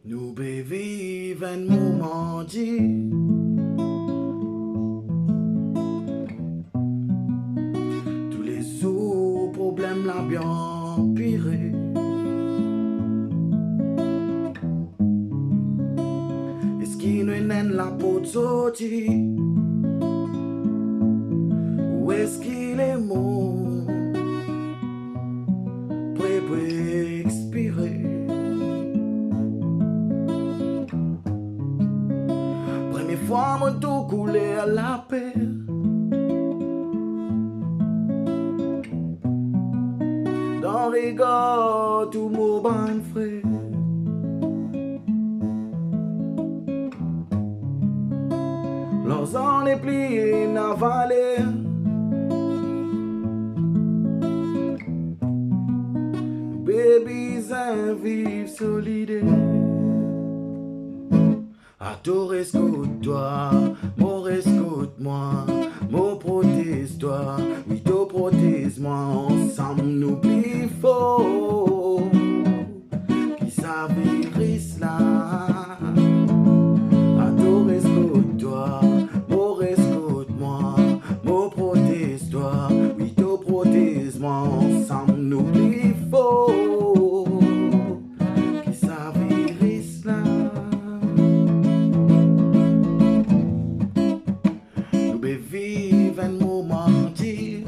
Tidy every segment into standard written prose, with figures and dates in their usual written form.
Nous vivons un moment dit. Tous les autres problèmes l'ont bien empiré. Est-ce qu'il nous est la peau de sortie? Où est-ce qu'il est mort? Prêt pour expirer. Première fois, mon tout coulé à la paix. Dans les gars, tout mon bon frère. Leurs en est plié, navalé. Babies un vivre solidaire. Adore escoute-toi, mon escoute-moi, mon protège-toi, oui to protège-moi, ensemble nous plus fort, qui s'avirise là. Adore escoute-toi, mon escoute-moi, mon protège-toi, oui to protège-moi, ensemble nous plus fort. Vive un moment dire.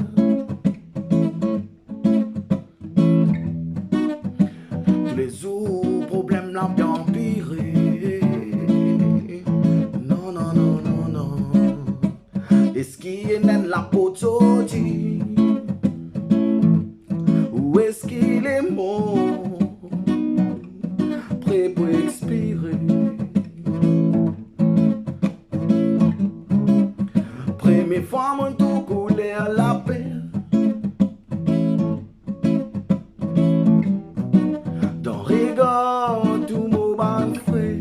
Tous les autres problèmes l'ont bien empiré. Non, non, non, non, non. Est-ce qu'il est dans la peau de sortie? Où est-ce qu'il est mort? Prêt pour expirer. Première fois, mon tout coulé à la paix. Dans regard, tout mon bon frère.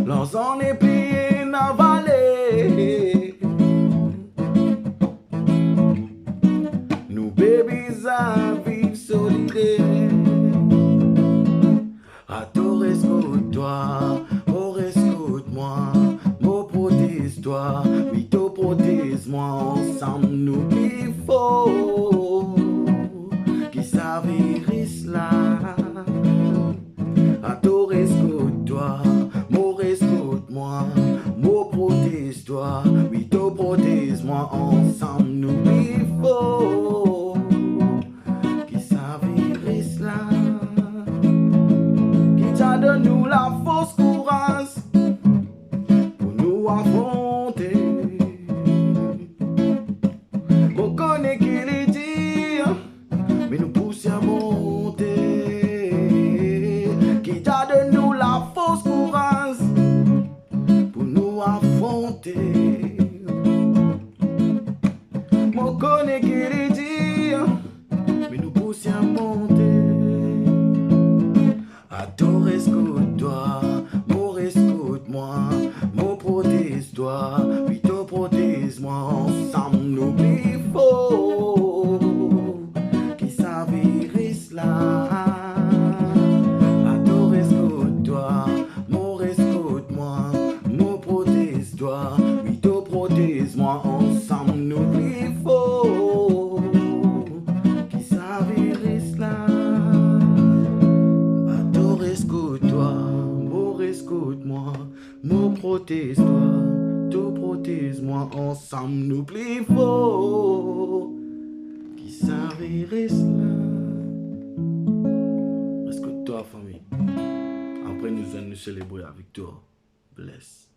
Leurs en est plié, navalé. Nous babies à vivre solidaire. Adore escoute-toi. Mon protège-toi, oui, to protège-moi, ensemble nous plus fort, qui s'avirise là. Adore escoute-toi, mon escoute-moi, mon protège-toi, oui, to protège-moi, ensemble nous plus fort, qui s'avirise là. Qui t'a donné nous la force courage affronter. On connaît qui les dit, mais nous pousse à monter. Qui t'a de nous la force courage pour nous affronter. On connaît qui les dit, mais nous pousse à monter. Adore escoute-toi, mon escoute-moi. Protège-toi, oui, te protège-moi, ensemble nous plus fort, qui s'avirise là. Adore escoute-toi, mon escoute-moi, mon protège-toi, oui, te protège-moi, ensemble nous plus fort, qui s'avirise là. Adore escoute-toi, mon escoute-moi. Mon protège-toi, tout protège-moi, ensemble nous plus fort, qui s'avirise là. Escoute-toi, famille. Après, nous allons nous célébrer avec toi. Bless.